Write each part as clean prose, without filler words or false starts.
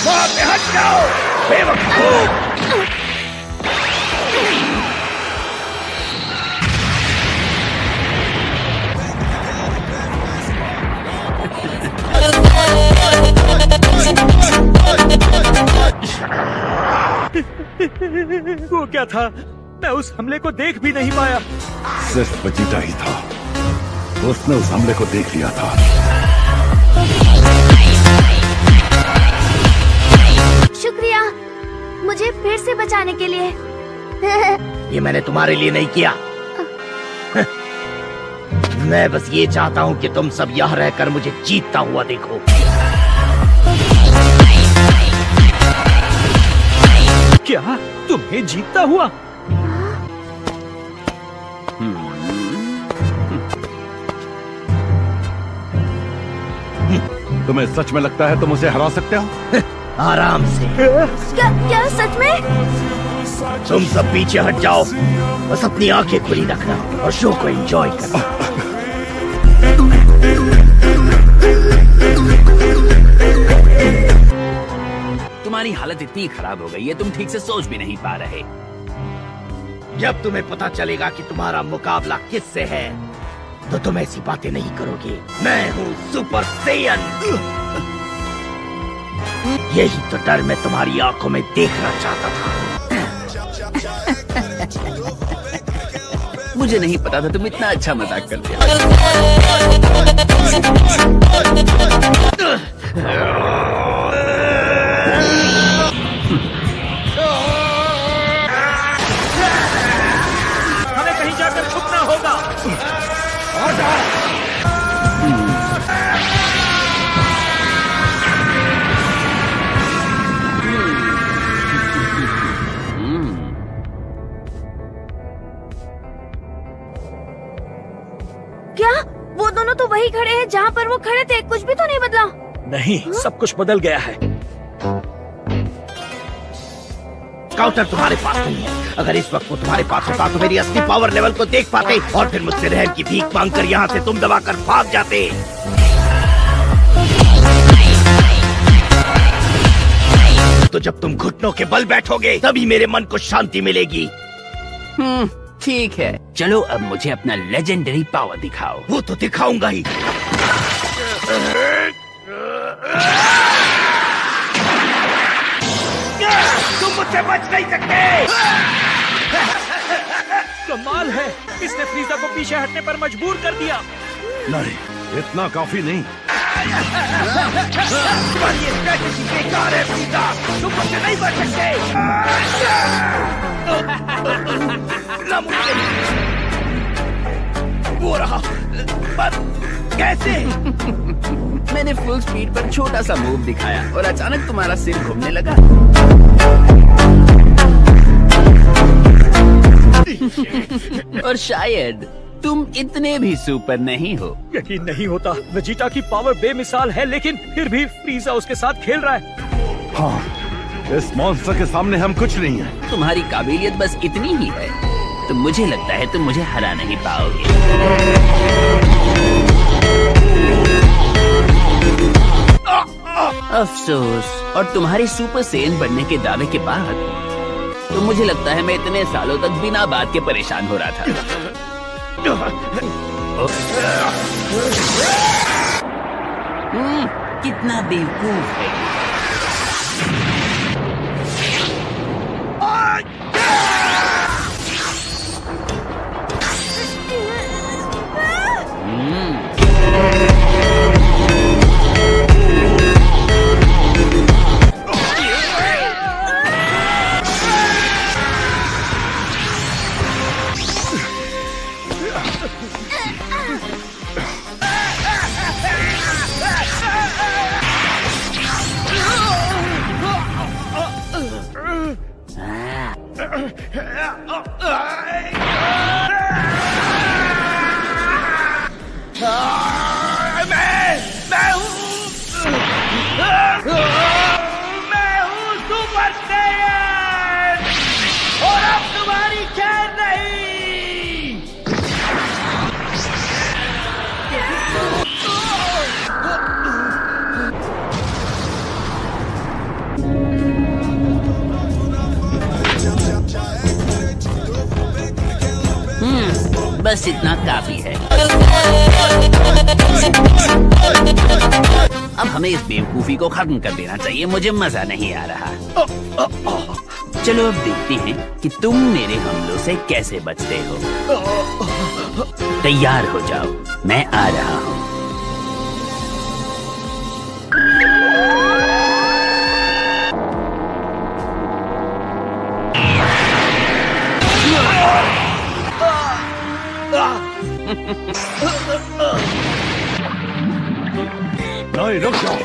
वहां पे हट जाओ बेवकूफ। वो क्या था? मैं उस हमले को देख भी नहीं पाया। सिर्फ वजीटा ही था, उसने उस हमले को देख लिया था। शुक्रिया मुझे फिर से बचाने के लिए। ये मैंने तुम्हारे लिए नहीं किया। मैं बस ये चाहता हूँ कि तुम सब यहाँ रहकर मुझे जीतता हुआ देखो। क्या तुम्हें जीतता हुआ? तुम्हें सच में लगता है तुम उसे हरा सकते हो? आराम से। क्या सच में? तुम सब पीछे हट जाओ, बस अपनी आंखें खुली रखना और शो को एंजॉय करना। तुम्हारी हालत इतनी खराब हो गई है, तुम ठीक से सोच भी नहीं पा रहे। जब तुम्हें पता चलेगा कि तुम्हारा मुकाबला किससे है, तो तुम ऐसी बातें नहीं करोगे। मैं हूँ सुपर सैयन। यही तो डर मैं तुम्हारी आंखों में देखना चाहता था। मुझे नहीं पता था तुम इतना अच्छा मजाक करते हो। हमें कहीं जाकर छुपना होगा। क्या वो दोनों तो वही खड़े हैं जहाँ पर वो खड़े थे? कुछ भी तो नहीं बदला। नहीं, सब कुछ बदल गया है। काउंटर तुम्हारे पास नहीं है। अगर इस वक्त वो तुम्हारे पास होता तो मेरी असली पावर लेवल को देख पाते और फिर मुझसे रहम की भीख मांगकर यहाँ से तुम दबाकर भाग जाते। तो जब तुम घुटनों के बल बैठोगे तभी मेरे मन को शांति मिलेगी। ठीक है, चलो अब मुझे अपना लेजेंडरी पावर दिखाओ। वो तो दिखाऊंगा ही। तुम मुझसे बच नहीं सकते। कमाल है, इसने फ्रीजा को पीछे हटने पर मजबूर कर दिया। नहीं, इतना काफी नहीं। तुम्हारी ये स्ट्रैटेजी बेकार है फ्रीजा, तुम मुझसे नहीं बच सकते। नामुमकिन। वो रहा, पर कैसे? मैंने फुल स्पीड पर छोटा सा मूव दिखाया और अचानक तुम्हारा सिर घूमने लगा। और शायद तुम इतने भी सुपर नहीं हो। यकीन नहीं होता, वेजिटा की पावर बेमिसाल है, लेकिन फिर भी फ्रीजा उसके साथ खेल रहा है। हाँ, इस मॉन्स्टर के सामने हम कुछ नहीं है। तुम्हारी काबिलियत बस इतनी ही है, तो मुझे लगता है तुम मुझे हरा नहीं पाओगे। अफसोस, और तुम्हारे सुपर सेन बनने के दावे के बाद तो मुझे लगता है मैं इतने सालों तक बिना बात के परेशान हो रहा था। कितना बेवकूफ है। मैं हूँ सुपर सैयन और अब तुम्हारी खैर नहीं। बस इतना काफी है। अब हमें इस बेवकूफी को खत्म कर देना चाहिए, मुझे मजा नहीं आ रहा। चलो अब देखते हैं कि तुम मेरे हमलों से कैसे बचते हो। तैयार हो जाओ, मैं आ रहा हूँ। नहीं, रुक जाओ।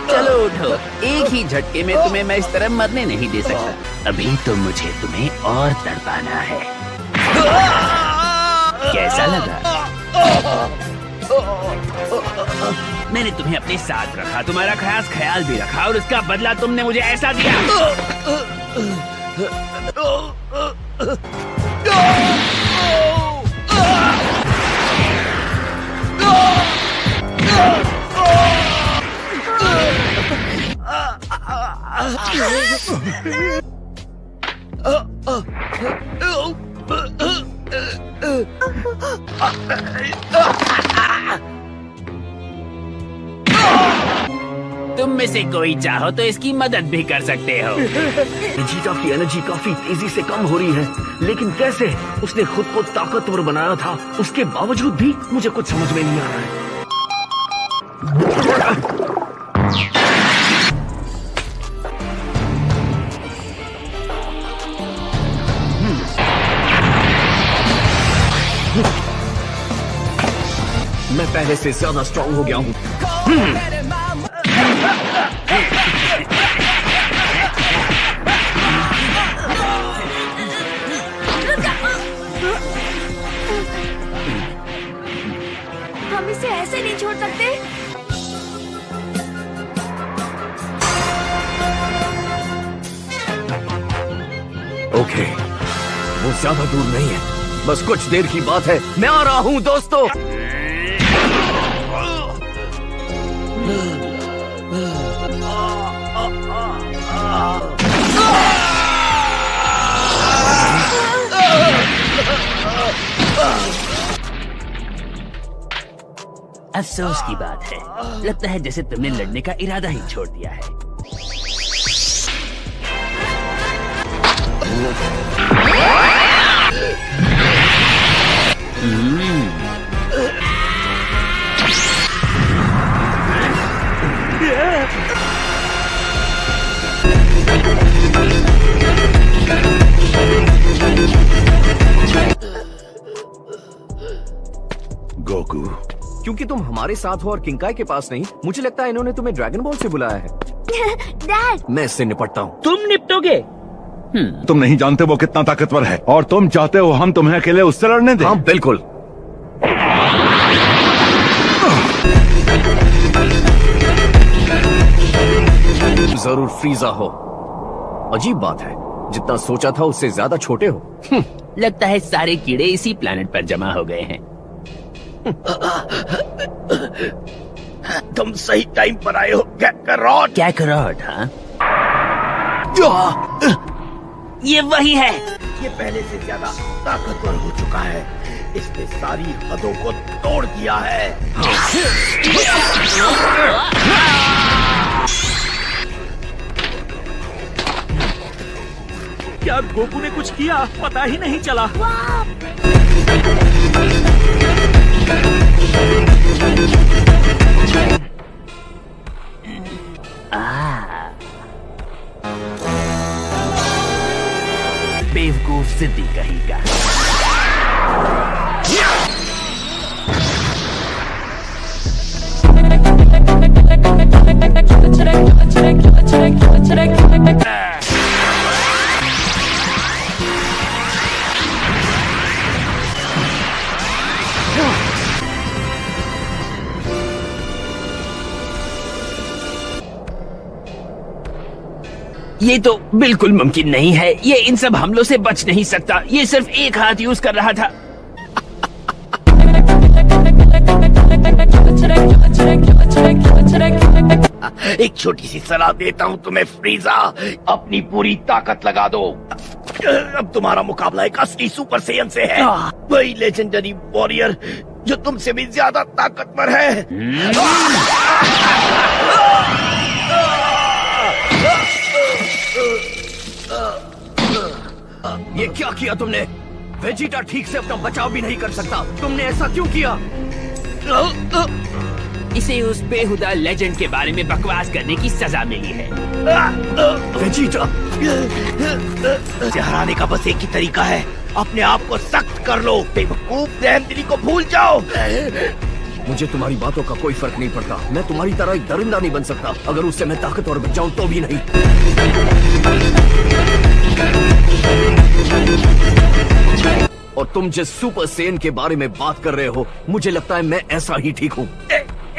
चलो उठो, एक ही झटके में तुम्हें मैं इस तरह मरने नहीं दे सकता। अभी तो मुझे तुम्हें और तड़पाना है। कैसा लगा? मैंने तुम्हें अपने साथ रखा, तुम्हारा खास ख्याल भी रखा, और उसका बदला तुमने मुझे ऐसा दिया। तुम में से कोई चाहो तो इसकी मदद भी कर सकते हो। वेजिटा की एनर्जी काफी तेजी से कम हो रही है, लेकिन कैसे? उसने खुद को ताकतवर बनाया था, उसके बावजूद भी मुझे कुछ समझ में नहीं आ रहा है। मैं पहले से ज्यादा स्ट्रांग हो गया हूँ। हम इसे ऐसे नहीं छोड़ सकते। ओके, वो ज्यादा दूर नहीं है, बस कुछ देर की बात है। मैं आ रहा हूँ दोस्तों। अफसोस की बात है, लगता है जैसे तुमने लड़ने का इरादा ही छोड़ दिया है। गोकू, क्योंकि तुम हमारे साथ हो और किंकाई के पास नहीं, मुझे लगता है इन्होंने तुम्हें ड्रैगन बॉल से बुलाया है। डैड, मैं इससे निपटता हूँ। तुम निपटोगे? तुम नहीं जानते वो कितना ताकतवर है, और तुम चाहते हो हम तुम्हें अकेले उससे लड़ने दें? हाँ बिल्कुल। जरूर फ्रीजा हो। अजीब बात है, जितना सोचा था उससे ज्यादा छोटे हो। लगता है सारे कीड़े इसी प्लेनेट पर जमा हो गए हैं। तुम सही टाइम पर आए हो कैकरॉट। कैकरॉट? हाँ, ये वही है। ये पहले से ज्यादा ताकतवर हो चुका है, इसने सारी हदों को तोड़ दिया है। क्या गोकू ने कुछ किया? पता ही नहीं चला। बेवकूफ जिद्दी कहीं का। ये तो बिल्कुल मुमकिन नहीं है। ये इन सब हमलों से बच नहीं सकता। ये सिर्फ एक हाथ यूज कर रहा था। एक छोटी सी सलाह देता हूँ तुम्हें फ्रीजा, अपनी पूरी ताकत लगा दो। अब तुम्हारा मुकाबला एक असली सुपर सेयन से है, वही लेजेंडरी वॉरियर जो तुमसे भी ज्यादा ताकतवर है। ये क्या किया तुमने? वेजिटा ठीक से अपना बचाव भी नहीं कर सकता, तुमने ऐसा क्यों किया? इसे उस बेहुदा लेजेंड के बारे में बकवास करने की सजा मिली है। वेजिटा, इसे हराने का बस एक ही तरीका है, अपने आप को सख्त कर लो। बेवकूफ रहमदिली को भूल जाओ। मुझे तुम्हारी बातों का कोई फर्क नहीं पड़ता। मैं तुम्हारी तरह एक दरिंदा नहीं बन सकता। अगर उससे मैं ताकतवर बन जाऊं तो भी नहीं। और तुम जिस सुपर सेन के बारे में बात कर रहे हो, मुझे लगता है मैं ऐसा ही ठीक हूँ।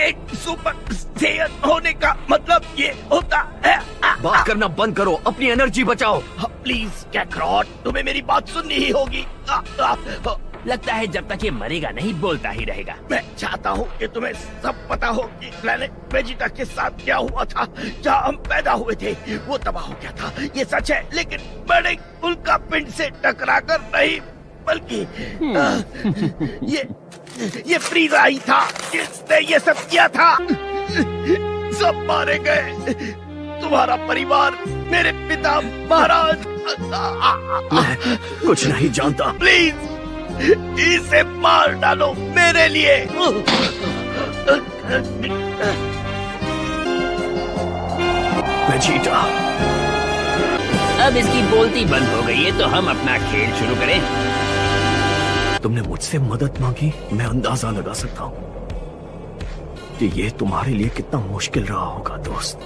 एक सुपर सेयन होने का मतलब ये होता है। बात करना बंद करो, अपनी एनर्जी बचाओ। प्लीज कैकरॉट, तुम्हें मेरी बात सुननी ही होगी। लगता है जब तक ये मरेगा नहीं बोलता ही रहेगा। मैं चाहता हूँ कि तुम्हें सब पता हो कि प्लैनेट वेजिटा के साथ क्या हुआ था। जहाँ हम पैदा हुए थे वो तबाह हो गया था, ये सच है, लेकिन बड़े उल्का पिंड से टकराकर नहीं, बल्कि ये फ्रीजा ही था जिसने ये सब किया था। सब मारे गए, तुम्हारा परिवार, मेरे पिता, महाराज। मैं कुछ नहीं जानता। प्लीज इसे मार डालो मेरे लिए। वेजिटा, अब इसकी बोलती बंद हो गई है तो हम अपना खेल शुरू करें। तुमने मुझसे मदद मांगी, मैं अंदाजा लगा सकता हूँ कि ये तुम्हारे लिए कितना मुश्किल रहा होगा दोस्त।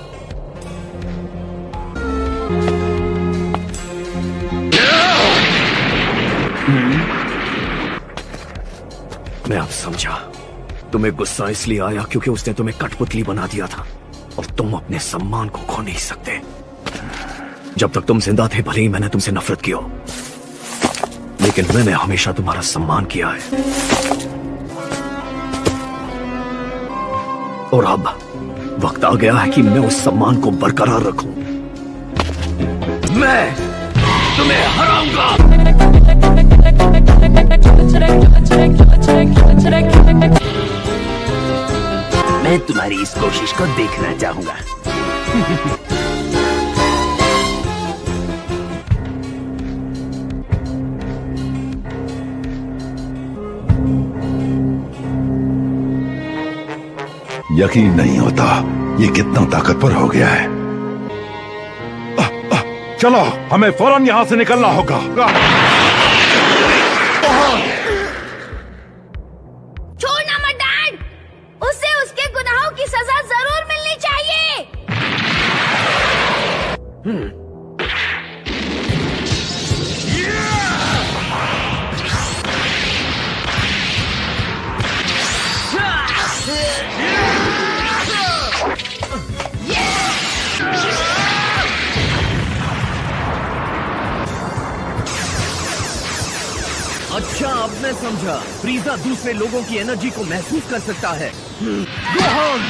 मैं अब समझा, तुम्हें गुस्सा इसलिए आया क्योंकि उसने तुम्हें कठपुतली बना दिया था, और तुम अपने सम्मान को खो नहीं सकते। जब तक तुम जिंदा थे भले ही मैंने तुमसे नफरत की हो, लेकिन मैंने हमेशा तुम्हारा सम्मान किया है। और अब वक्त आ गया है कि मैं उस सम्मान को बरकरार रखूं। मैं तुम्हें हराऊंगा। मैं तुम्हारी इस कोशिश को देखना चाहूंगा। यकीन नहीं होता ये कितना ताकतवर हो गया है। चलो हमें फौरन यहाँ से निकलना होगा। छोड़ना मत डैड, उसे उसके गुनाहों की सजा जरूर मिलनी चाहिए। अच्छा, अब मैं समझा। फ्रीजा दूसरे लोगों की एनर्जी को महसूस कर सकता है। गोहान!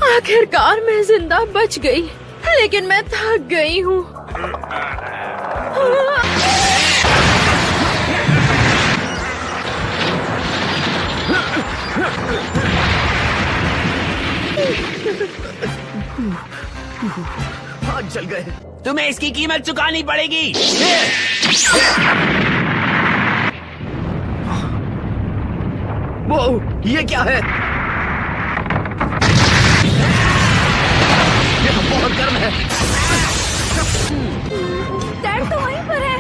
आखिरकार मैं जिंदा बच गई, लेकिन मैं थक गई हूँ। हाथ जल गए। तुम्हें इसकी कीमत चुकानी पड़ेगी। वो ये क्या है? ये तो बहुत गर्म है। डैड तो वहीं पर है।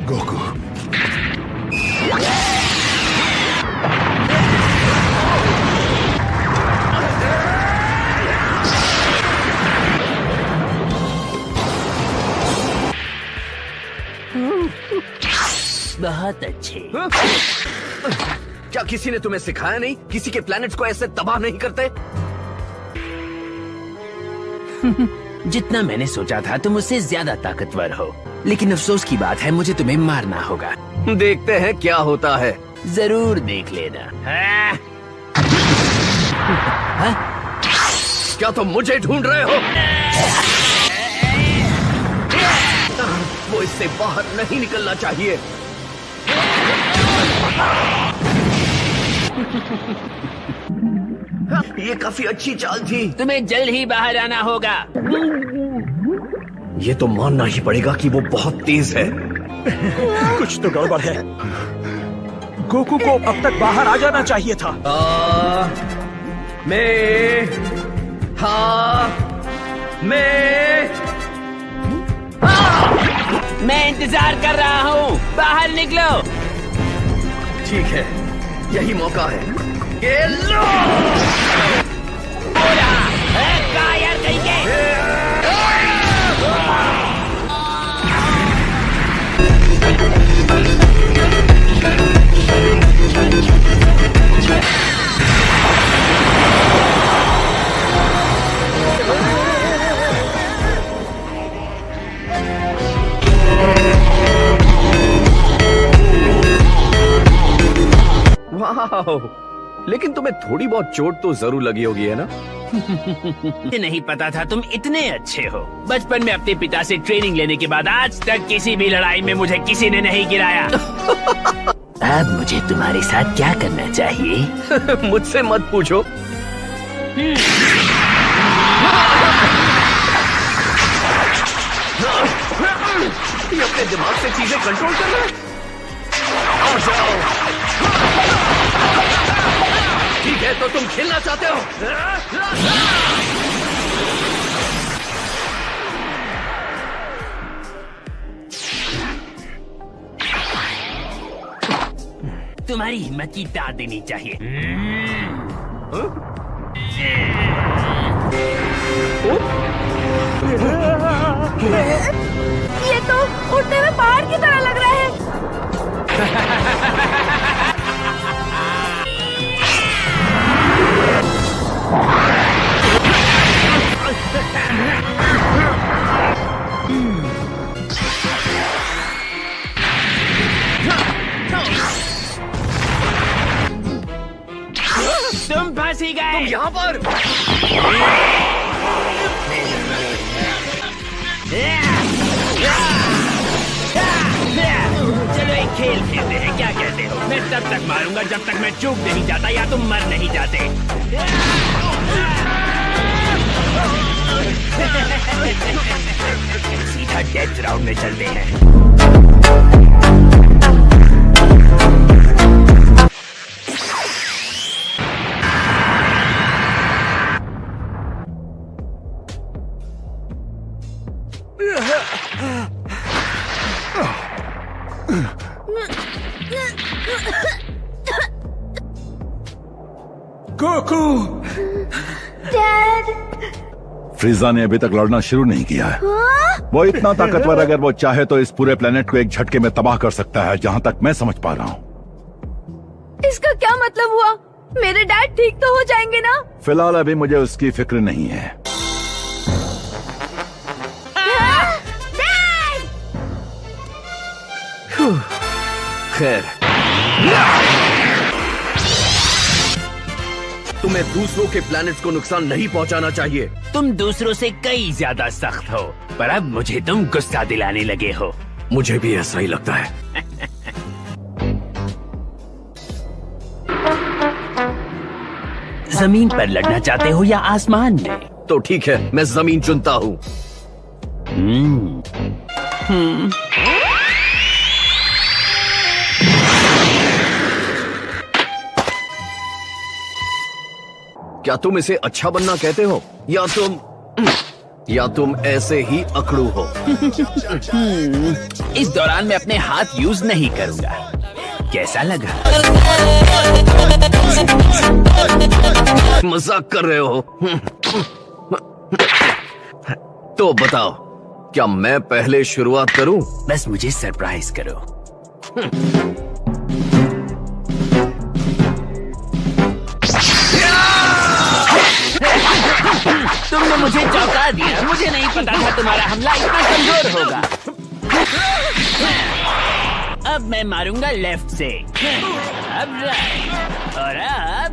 गोकू, बहुत अच्छे। क्या किसी ने तुम्हें सिखाया नहीं? किसी के प्लैनेट्स को ऐसे तबाह नहीं करते? जितना मैंने सोचा था तुम उससे ज्यादा ताकतवर हो, लेकिन अफसोस की बात है मुझे तुम्हें मारना होगा। देखते हैं क्या होता है। जरूर देख लेना। क्या तुम मुझे ढूंढ रहे हो? वो इससे बाहर नहीं निकलना चाहिए। ये काफी अच्छी चाल थी। तुम्हें जल्द ही बाहर आना होगा। ये तो मानना ही पड़ेगा कि वो बहुत तेज है। कुछ तो गड़बड़ है। गोकू को अब तक बाहर आ जाना चाहिए था। मैं इंतजार कर रहा हूँ, बाहर निकलो। ठीक है, यही मौका है। ये लो! कायर कहीं के। वाह, लेकिन तुम्हें थोड़ी बहुत चोट तो जरूर लगी होगी, है ना? मुझे नहीं पता था तुम इतने अच्छे हो। बचपन में अपने पिता से ट्रेनिंग लेने के बाद आज तक किसी भी लड़ाई में मुझे किसी ने नहीं गिराया। अब मुझे तुम्हारे साथ क्या करना चाहिए? मुझसे मत पूछो। ये अपने दिमाग से चीजें कंट्रोल कर रहे हैं। आ जाओ। ठीक है, तो तुम खेलना चाहते हो? तुम्हारी हिम्मत की दाद देनी चाहिए। ये तो उड़ते हुए पहाड़ की तरह लग रहा है। तुम फंसी गए। तुम यहाँ पर? चलो एक खेल खेलते हैं, क्या कहते हो? मैं तब तक मारूंगा जब तक मैं चूक नहीं जाता या तुम मर नहीं जाते। सीधा डेथ राउंड में चलते हैं। गोकू! डैड! फ्रीजा ने अभी तक लड़ना शुरू नहीं किया है। वो इतना ताकतवर, अगर वो चाहे तो इस पूरे प्लेनेट को एक झटके में तबाह कर सकता है, जहाँ तक मैं समझ पा रहा हूँ। इसका क्या मतलब हुआ? मेरे डैड ठीक तो हो जाएंगे ना? फिलहाल अभी मुझे उसकी फिक्र नहीं है। डैड! खैर, तुम्हें दूसरों के प्लैनेट्स को नुकसान नहीं पहुंचाना चाहिए। तुम दूसरों से कई ज्यादा सख्त हो, पर अब मुझे तुम गुस्सा दिलाने लगे हो। मुझे भी ऐसा ही लगता है। जमीन पर लड़ना चाहते हो या आसमान में? तो ठीक है, मैं जमीन चुनता हूँ। क्या तुम इसे अच्छा बनना कहते हो, या तुम ऐसे ही अकड़ू हो? इस दौरान मैं अपने हाथ यूज नहीं करूंगा। कैसा लगा? मजाक कर रहे हो? तो बताओ, क्या मैं पहले शुरुआत करूं? बस मुझे सरप्राइज करो। तुमने मुझे चौंका दिया। मुझे नहीं पता था तुम्हारा हमला इतना कमजोर होगा। अब मैं मारूंगा लेफ्ट से, अब राइट, और अब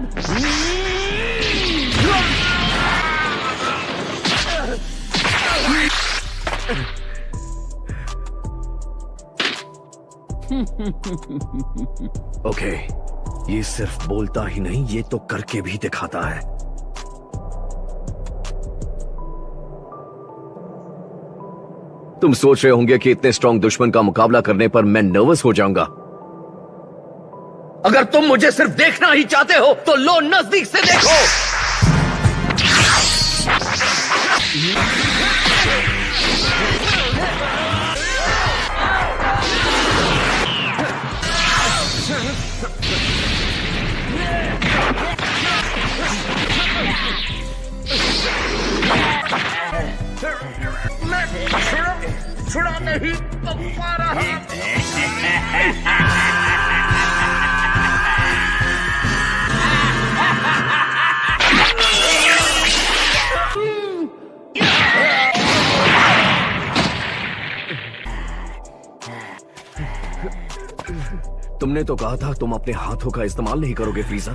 ओके, ये सिर्फ बोलता ही नहीं, ये तो करके भी दिखाता है। तुम सोच रहे होंगे कि इतने स्ट्रांग दुश्मन का मुकाबला करने पर मैं नर्वस हो जाऊंगा। अगर तुम मुझे सिर्फ देखना ही चाहते हो तो लो, नजदीक से देखो। छुड़ा नहीं तो मारा है। तुमने तो कहा था तुम अपने हाथों का इस्तेमाल नहीं करोगे फ्रीजा।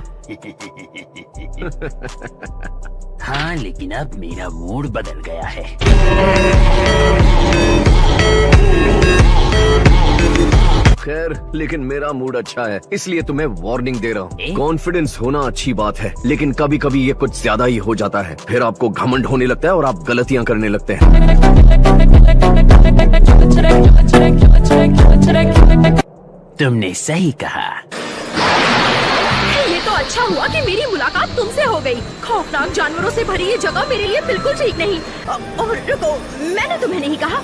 हाँ, लेकिन अब मेरा मूड बदल गया है। खैर, लेकिन मेरा मूड अच्छा है, इसलिए तुम्हें वार्निंग दे रहा हूँ। कॉन्फिडेंस होना अच्छी बात है, लेकिन कभी कभी ये कुछ ज्यादा ही हो जाता है। फिर आपको घमंड होने लगता है और आप गलतियां करने लगते हैं। तुमने सही कहा। ये तो अच्छा हुआ कि मेरी मुलाकात तुमसे हो गई। खौफनाक जानवरों से भरी ये जगह मेरे लिए बिल्कुल ठीक नहीं। और रुको, मैंने तुम्हें नहीं कहा,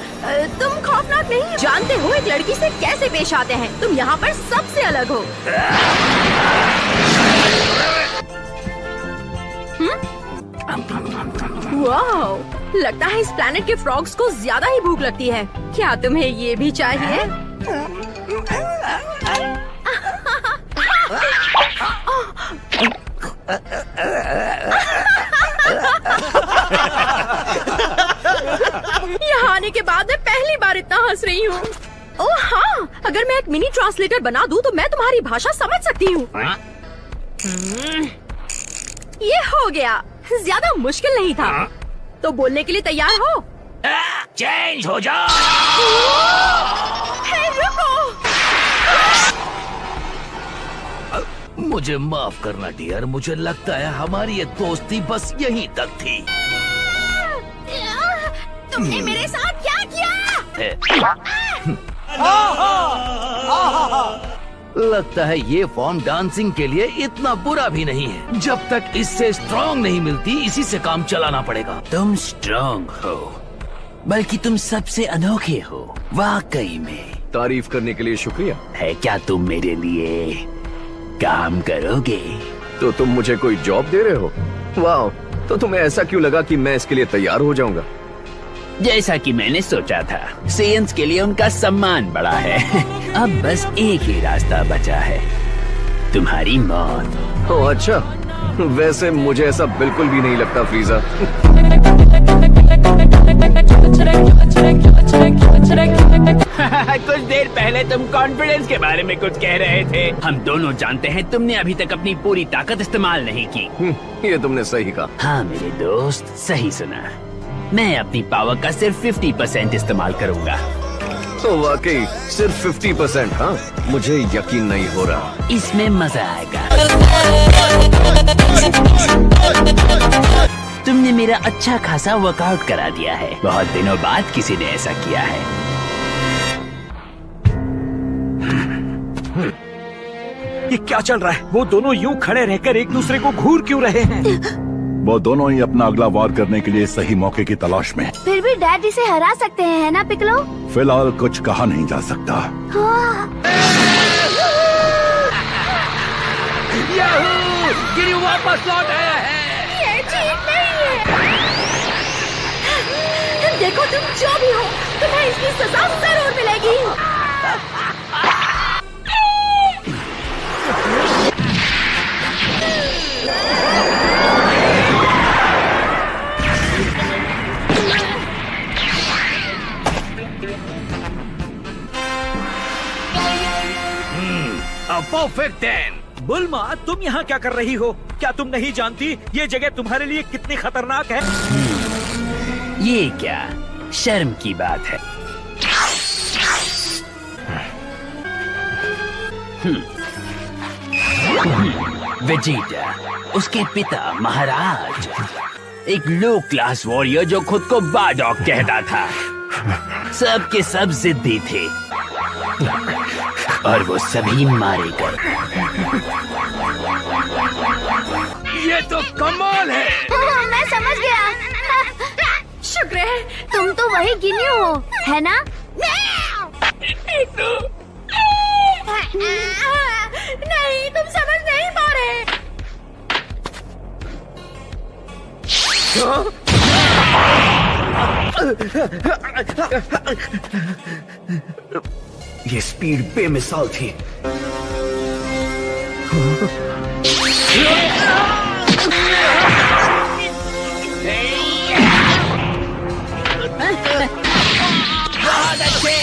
तुम खौफनाक नहीं जानते हो एक लड़की से कैसे पेश आते हैं। तुम यहाँ पर सबसे अलग हो। वाह, लगता है इस प्लेनेट के फ्रॉग्स को ज्यादा ही भूख लगती है। क्या तुम्हें ये भी चाहिए? यहाँ आने के बाद मैं पहली बार इतना हंस रही हूँ। ओह हाँ, अगर मैं एक मिनी ट्रांसलेटर बना दूँ तो मैं तुम्हारी भाषा समझ सकती हूँ। ये हो गया, ज्यादा मुश्किल नहीं था। तो बोलने के लिए तैयार हो? चेंज हो जाओ। हे, रुको। मुझे माफ करना डियर, मुझे लगता है हमारी ये दोस्ती बस यहीं तक थी। तुमने मेरे साथ क्या किया? लगता है ये फॉर्म डांसिंग के लिए इतना बुरा भी नहीं है। जब तक इससे स्ट्रांग नहीं मिलती, इसी से काम चलाना पड़ेगा। तुम स्ट्रांग हो, बल्कि तुम सबसे अनोखे हो, वाकई में। तारीफ करने के लिए शुक्रिया। है क्या तुम मेरे लिए काम करोगे? तो तुम मुझे कोई जॉब दे रहे हो? वाह, तो तुम्हें ऐसा क्यों लगा कि मैं इसके लिए तैयार हो जाऊंगा? जैसा कि मैंने सोचा था, सेयंस के लिए उनका सम्मान बड़ा है। अब बस एक ही रास्ता बचा है, तुम्हारी मौत। ओह अच्छा, वैसे मुझे ऐसा बिल्कुल भी नहीं लगता फ्रीजा। कुछ देर पहले तुम कॉन्फिडेंस के बारे में कुछ कह रहे थे। हम दोनों जानते हैं तुमने अभी तक अपनी पूरी ताकत इस्तेमाल नहीं की। ये तुमने सही कहा। हाँ मेरे दोस्त, सही सुना। मैं अपनी पावर का सिर्फ 50% इस्तेमाल करूंगा। तो वाकई सिर्फ 50%? हाँ, मुझे यकीन नहीं हो रहा। इसमें मजा आएगा। तुमने मेरा अच्छा खासा वर्कआउट करा दिया है। बहुत दिनों बाद किसी ने ऐसा किया है। ये क्या चल रहा है? वो दोनों यूं खड़े रहकर एक दूसरे को घूर क्यों रहे हैं? वो दोनों ही अपना अगला वार करने के लिए सही मौके की तलाश में। फिर भी डैड इसे हरा सकते हैं, है ना पिकलो? फिलहाल कुछ कहा नहीं जा सकता। गिरी वापस लौट आया है। ये ठीक नहीं है। देखो, तुम जो भी हो, तुम्हें इसकी सजा जरूर मिलेगी। परफेक्ट 10। बुल्मा, तुम यहाँ क्या कर रही हो? क्या तुम नहीं जानती ये जगह तुम्हारे लिए कितनी खतरनाक है? ये क्या शर्म की बात है। वेजिटा, उसके पिता महाराज, एक लो क्लास वॉरियर जो खुद को बारडॉग कहता था। सब के सब जिद्दी थे और वो सभी मारे गए। ये तो कमाल है। मैं समझ गया। शुक्र है। तुम तो वही गिनी हो, है ना? नहीं, तुम समझ नहीं पा रहे। ये स्पीड बेमिसाल थी। बहुत अच्छे।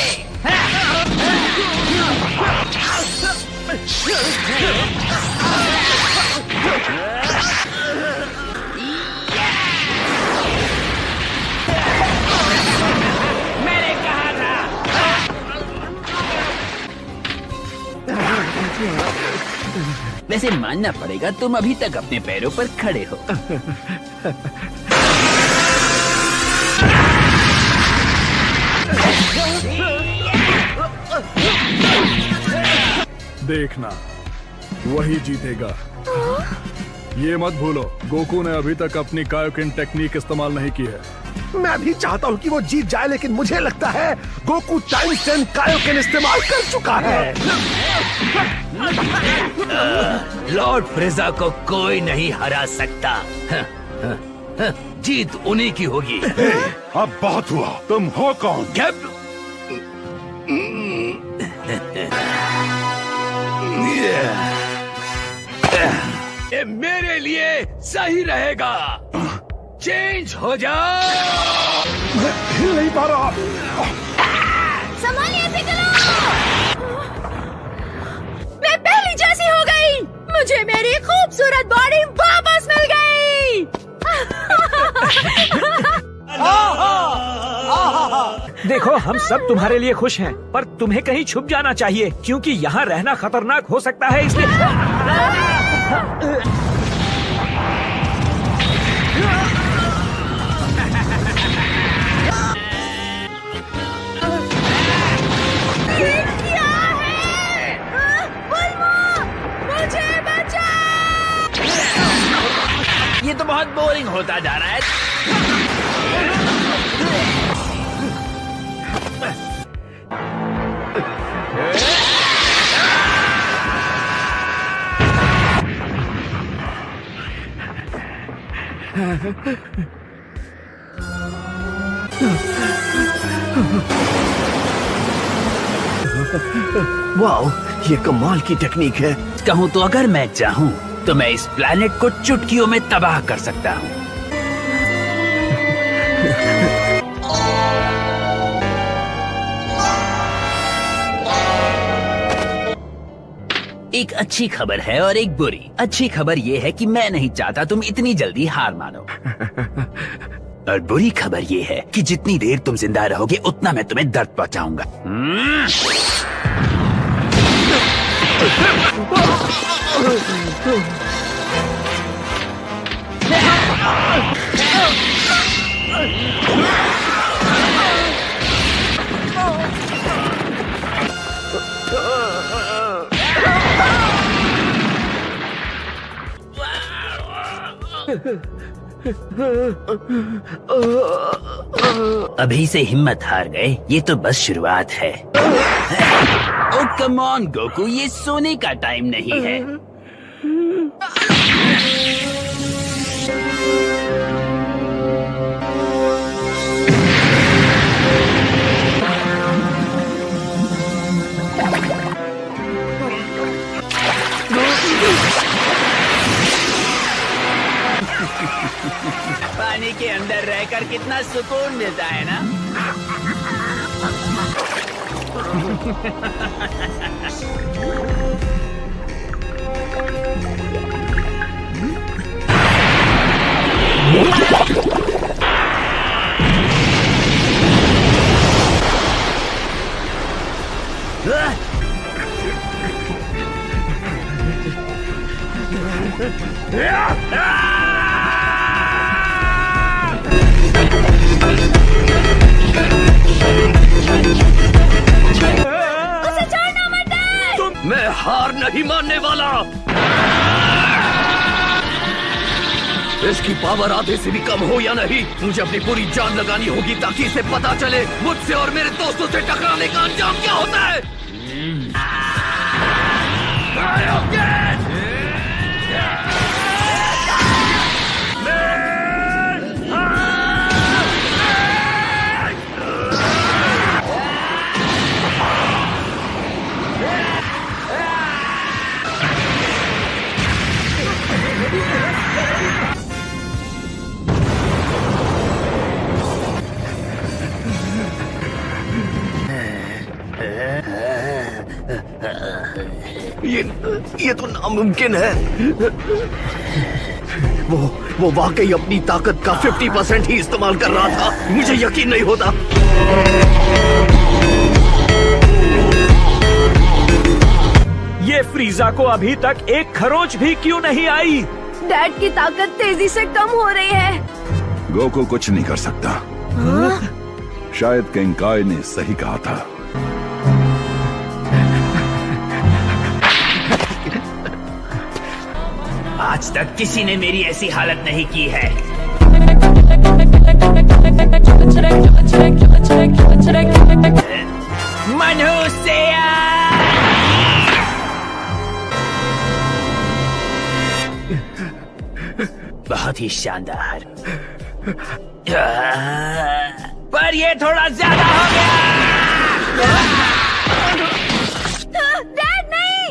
मैंने कहा था। वैसे मानना पड़ेगा तुम अभी तक अपने पैरों पर खड़े हो। देखना, वही जीतेगा। ये मत भूलो, गोकू ने अभी तक अपनी कायोकिन टेक्निक इस्तेमाल नहीं की है। मैं भी चाहता हूँ कि वो जीत जाए, लेकिन मुझे लगता है गोकू टाइम्स 10 कायोकेन इस्तेमाल कर चुका है। लॉर्ड फ्रिजा को कोई नहीं हरा सकता। जीत उन्हीं की होगी। अब बहुत हुआ। तुम हो कौन? ये मेरे लिए सही रहेगा। चेंज हो जाओ। हिल नहीं पा रहा। संभालिए पिकलो। मैं पहली जैसी हो गई। मुझे मेरी खूबसूरत बॉडी वापस मिल गई। देखो, हम सब तुम्हारे लिए खुश हैं, पर तुम्हें कहीं छुप जाना चाहिए क्योंकि यहाँ रहना खतरनाक हो सकता है, इसलिए। ये तो बहुत बोरिंग होता जा रहा है। वाओ, ये कमाल की टेक्निक है। कहूँ तो अगर मैं चाहूँ तो मैं इस प्लैनेट को चुटकियों में तबाह कर सकता हूँ। एक अच्छी खबर है और एक बुरी। अच्छी खबर ये है कि मैं नहीं चाहता तुम इतनी जल्दी हार मानो। और बुरी खबर ये है कि जितनी देर तुम जिंदा रहोगे उतना मैं तुम्हें दर्द पहुंचाऊंगा। अभी से हिम्मत हार गए, ये तो बस शुरुआत है। ओ कम ऑन गोकू, ये सोने का टाइम नहीं है। पानी के अंदर रहकर कितना सुकून मिलता है ना। उसे छोड़ना मत, डैड। मैं हार नहीं मानने वाला। इसकी पावर आधे से भी कम हो या नहीं, मुझे अपनी पूरी जान लगानी होगी ताकि इसे पता चले मुझसे और मेरे दोस्तों से टकराने का अंजाम क्या होता है। ये तो नामुमकिन है। वो वाकई अपनी ताकत का 50% ही इस्तेमाल कर रहा था। मुझे यकीन नहीं होता। ये फ्रीजा को अभी तक एक खरोंच भी क्यों नहीं आई? डैड की ताकत तेजी से कम हो रही है। गोकू कुछ नहीं कर सकता। शायद किंग काय ने सही कहा था। आज तक किसी ने मेरी ऐसी हालत नहीं की है। मनुष्य बहुत ही शानदार, पर ये थोड़ा ज्यादा हो गया। डैड नहीं।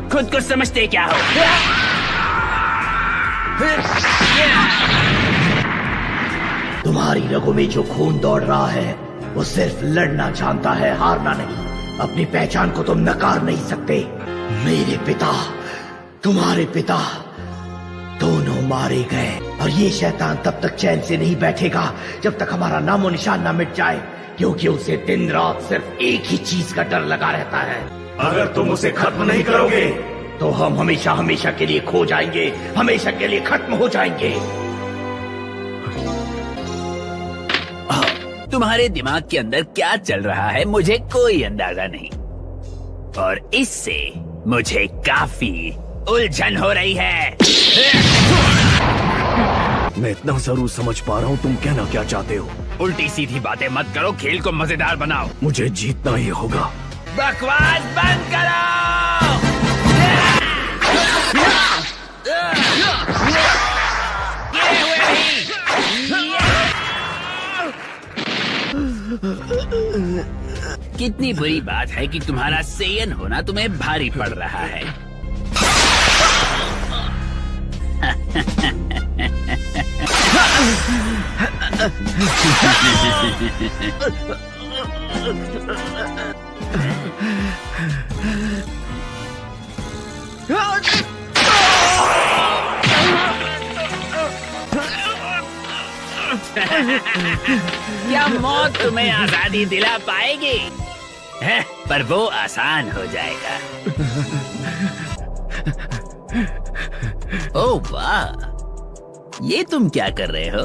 खुद को समझते क्या हो? तुम्हारी रगों में जो खून दौड़ रहा है वो सिर्फ लड़ना जानता है, हारना नहीं। अपनी पहचान को तुम नकार नहीं सकते। मेरे पिता, तुम्हारे पिता दोनों मारे गए और ये शैतान तब तक चैन से नहीं बैठेगा जब तक हमारा नामो निशान ना मिट जाए, क्योंकि उसे दिन रात सिर्फ एक ही चीज का डर लगा रहता है। अगर तुम उसे खत्म नहीं करोगे तो हम हमेशा हमेशा के लिए खो जाएंगे, हमेशा के लिए खत्म हो जाएंगे। तुम्हारे दिमाग के अंदर क्या चल रहा है मुझे कोई अंदाजा नहीं, और इससे मुझे काफी उलझन हो रही है। मैं इतना जरूर समझ पा रहा हूँ तुम कहना क्या चाहते हो। उल्टी सीधी बातें मत करो, खेल को मजेदार बनाओ। मुझे जीतना ही होगा। बकवास बंद करो। गिरे हुए भी। कितनी बुरी बात है कि तुम्हारा सेयन होना तुम्हें भारी पड़ रहा है। क्या मौत तुम्हें आजादी दिला पाएगी? है, पर वो आसान हो जाएगा। ओह वाह, ये तुम क्या कर रहे हो?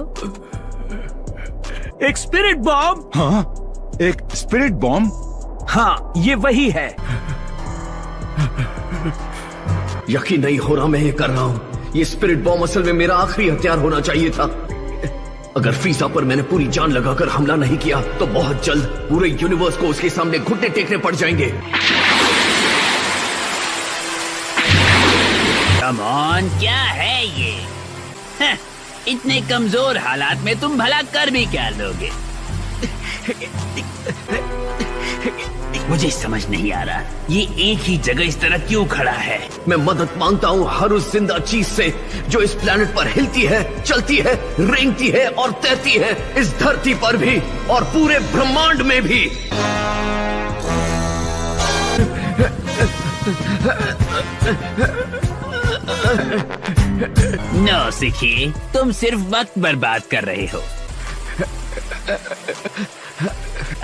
एक स्पिरिट बॉम्ब। हाँ, एक स्पिरिट बॉम्ब। हाँ, ये वही है। यकीन नहीं हो रहा मैं ये कर रहा हूँ। ये स्पिरिट बॉम्ब असल में मेरा आखिरी हथियार होना चाहिए था। अगर फ्रीजा पर मैंने पूरी जान लगाकर हमला नहीं किया तो बहुत जल्द पूरे यूनिवर्स को उसके सामने घुटने टेकने पड़ जाएंगे। कम ऑन, क्या है ये? हैं, इतने कमजोर हालात में तुम भला कर भी क्या लोगे? मुझे समझ नहीं आ रहा, ये एक ही जगह इस तरह क्यों खड़ा है? मैं मदद मांगता हूँ हर उस जिंदा चीज से जो इस प्लेनेट पर हिलती है, चलती है, रेंगती है और तैरती है, इस धरती पर भी और पूरे ब्रह्मांड में भी। नौसिखिए, तुम सिर्फ वक्त बर्बाद कर रहे हो।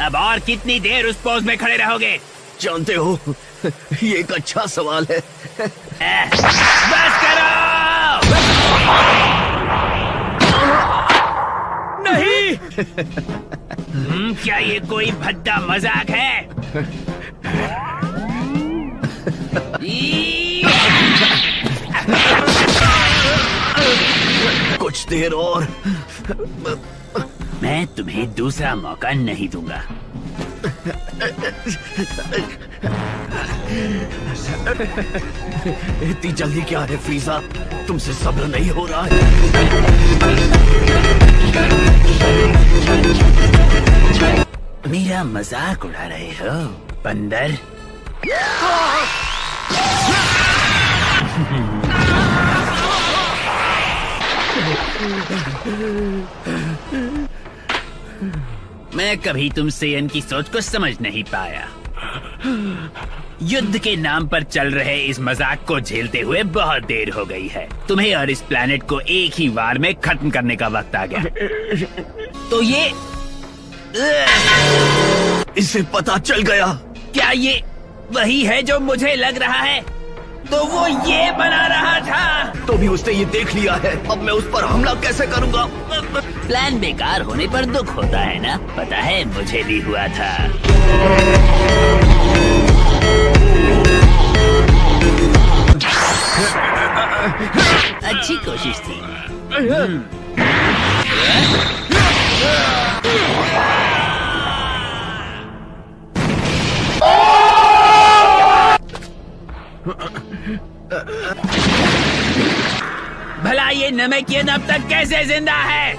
अब और कितनी देर उस पोज में खड़े रहोगे? जानते हो, ये एक अच्छा सवाल है। बस करो! नहीं। क्या ये कोई भद्दा मजाक है? कुछ देर और। मैं तुम्हें दूसरा मौका नहीं दूंगा। इतनी जल्दी क्या है फ्रीजा? तुमसे सब्र नहीं हो रहा है। मेरा मजाक उड़ा रहे हो बंदर? मैं कभी तुम सेयन की सोच को समझ नहीं पाया। युद्ध के नाम पर चल रहे इस मजाक को झेलते हुए बहुत देर हो गई है। तुम्हें और इस प्लेनेट को एक ही वार में खत्म करने का वक्त आ गया। तो ये इसे पता चल गया। क्या ये वही है जो मुझे लग रहा है? तो वो ये बना रहा था। तो भी उसने ये देख लिया है। अब मैं उस पर हमला कैसे करूंगा? प्लान बेकार होने पर दुख होता है ना? पता है, मुझे भी हुआ था। अच्छी कोशिश थी। भला ये नमकीन अब तक कैसे जिंदा है?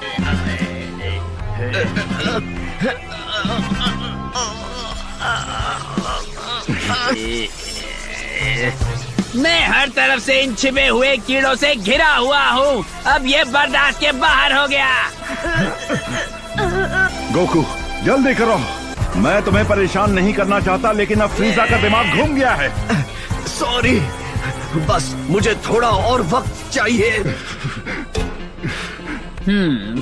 मैं हर तरफ से इन छिपे हुए कीड़ों से घिरा हुआ हूँ। अब ये बर्दाश्त के बाहर हो गया। गोकू, जल्दी करो। मैं तुम्हें परेशान नहीं करना चाहता, लेकिन अब फ्रीजा का दिमाग घूम गया है। सॉरी, बस मुझे थोड़ा और वक्त चाहिए।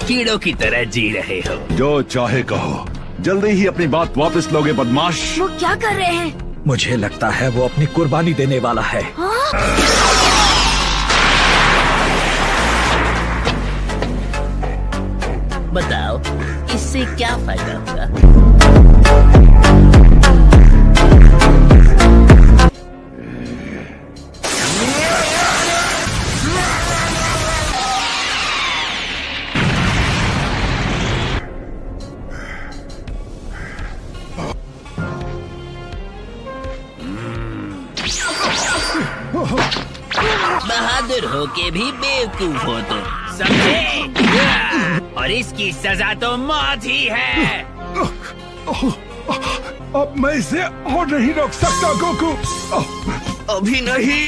कीड़ों की तरह जी रहे हो। जो चाहे कहो, जल्दी ही अपनी बात वापस लोगे बदमाश। वो क्या कर रहे हैं? मुझे लगता है वो अपनी कुर्बानी देने वाला है। बताओ, इससे क्या फायदा होगा? बहादुर होके भी बेवकूफ हो तुम, समझे? और इसकी सजा तो मौत ही है। अब मैं इसे और नहीं रोक सकता गोकू। अभी नहीं।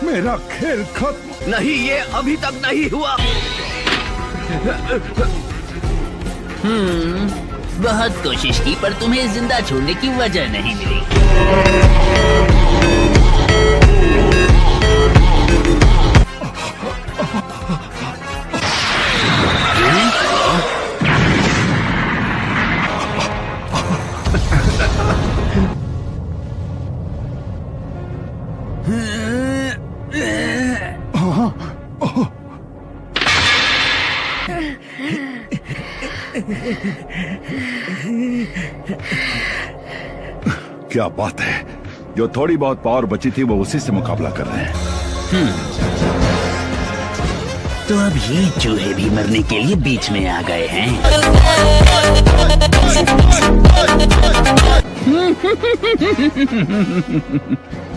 मेरा खेल खत्म नहीं, ये अभी तक नहीं हुआ। बहुत कोशिश की, पर तुम्हें जिंदा छोड़ने की वजह नहीं मिली। क्या बात है, जो थोड़ी बहुत पावर बची थी वो उसी से मुकाबला कर रहे हैं। तो अब ये चूहे भी मरने के लिए बीच में आ गए हैं।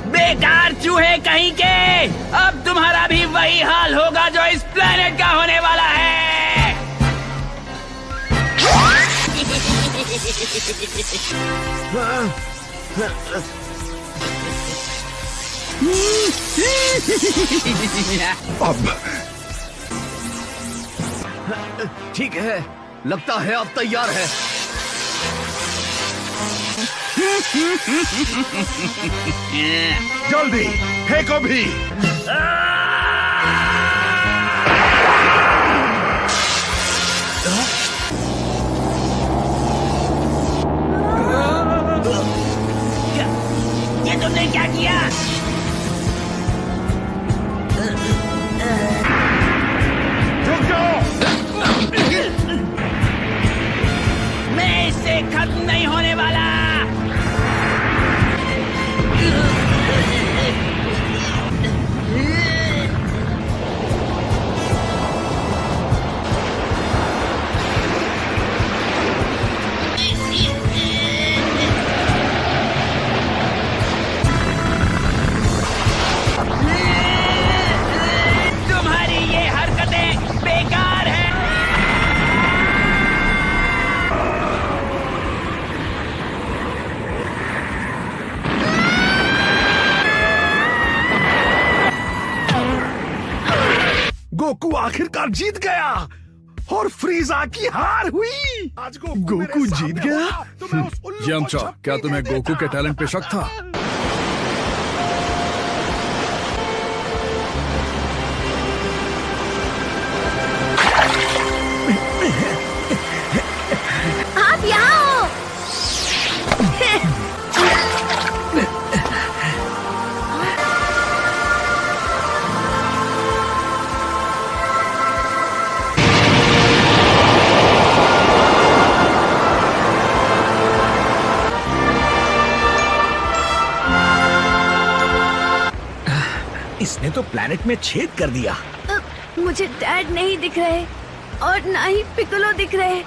बेकार चूहे कहीं के, अब तुम्हारा भी वही हाल होगा जो इस प्लेनेट का होने वाला है। ठीक है, लगता है आप तैयार है। जल्दी फेंको भी। ये तुमने क्या किया? रुक जाओ। मैं इससे खत्म नहीं होने वाला। तुम्हारी ये हरकतें बेकार हैं। गोकू आखिरकार जीत गया और फ्रीजा की हार हुई। आज गोकू जीत गया। यमचा, क्या तुम्हें गोकू के टैलेंट पे शक था? आप यहाँ हो। इसने तो प्लैनेट में छेद कर दिया। मुझे डैड नहीं दिख रहे और ना ही पिकोलो दिख रहे।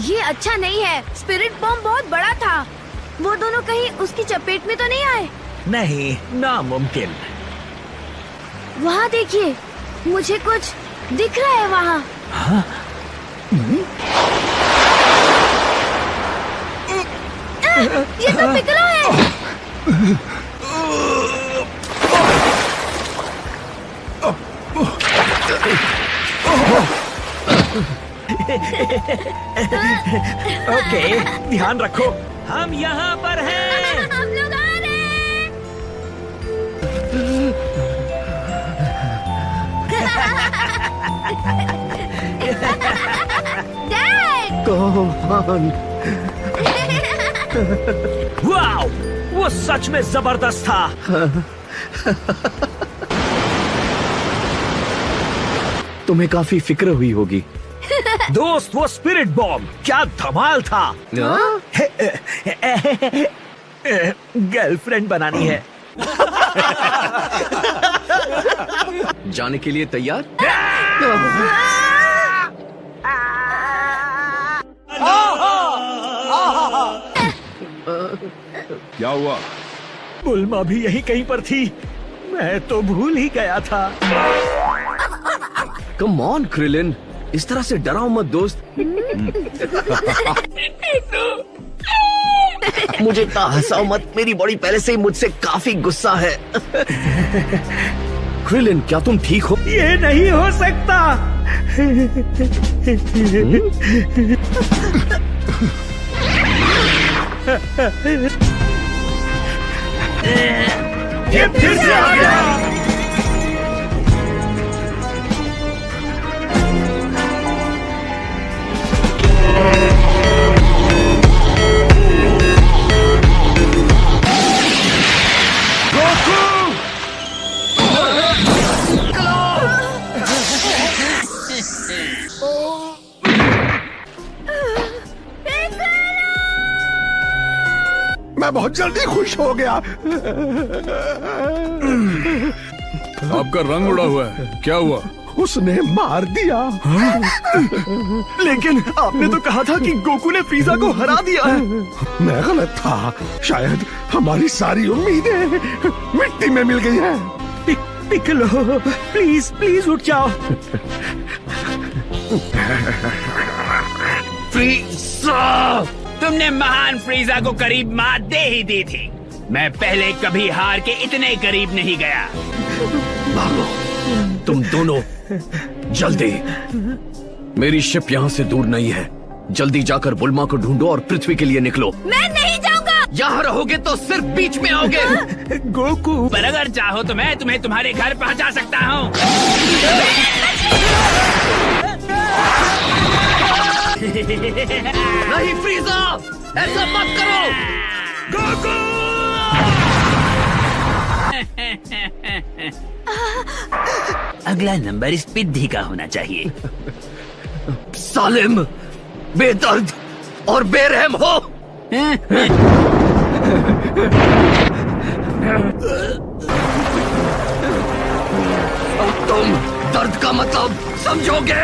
ये अच्छा नहीं है। स्पिरिट बॉम्ब बहुत बड़ा था। वो दोनों कहीं उसकी चपेट में तो नहीं आए? नहीं, नामुमकिन। वहाँ देखिए, मुझे कुछ दिख रहा है वहाँ। ये तो पिकोलो है। ओके, ध्यान रखो, हम यहाँ पर हैं। हम लोग आ रहे हैं। डैड! कौन? वाओ, वो सच में जबरदस्त था। तुम्हें काफी फिक्र हुई होगी। दोस्त, वो स्पिरिट बॉम्ब क्या धमाल था। गर्लफ्रेंड बनानी है। जाने के लिए तैयार? क्या हुआ? बुल्मा भी यही कहीं पर थी। मैं तो भूल ही गया था। कम ऑन क्रिलिन, इस तरह से डराओ मत दोस्त। मुझे हंसाओ मत, मेरी बॉडी पहले से ही मुझसे काफी गुस्सा है। क्रिलिन, क्या तुम ठीक हो? ये नहीं हो सकता। ये फिर से आ गया। मैं बहुत जल्दी खुश हो गया। आपका रंग उड़ा हुआ है, क्या हुआ? उसने मार दिया। लेकिन आपने तो कहा था कि गोकू ने फ्रीजा को हरा दिया है। मैं गलत था। शायद हमारी सारी उम्मीदें मिट्टी में मिल गई हैं। पिकलो, प्लीज प्लीज उठ जाओ। फ्रीजा! तुमने महान फ्रीजा को करीब मात दे ही दी थी। मैं पहले कभी हार के इतने करीब नहीं गया। भागो, तुम दोनों जल्दी, मेरी शिप यहाँ से दूर नहीं है। जल्दी जाकर बुल्मा को ढूंढो और पृथ्वी के लिए निकलो। मैं नहीं जाऊंगा। यहाँ रहोगे तो सिर्फ बीच में आओगे। गोकू, पर अगर चाहो तो मैं तुम्हें तुम्हारे घर पहुंचा सकता हूँ। नहीं फ्रीजा, ऐसा मत करो। गोकू! अगला नंबर इस पिद्धी का होना चाहिए। सालिम, बेदर्द और बेरहम हो। अब तुम दर्द का मतलब समझोगे।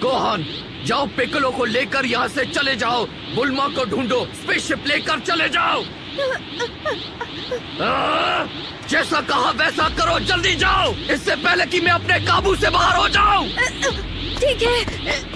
गोहान, जाओ पिकलो को लेकर यहाँ से चले जाओ। बुल्मा को ढूंढो, स्पेसशिप लेकर चले जाओ। जैसा कहा वैसा करो, जल्दी जाओ, इससे पहले कि मैं अपने काबू से बाहर हो जाऊं। ठीक है।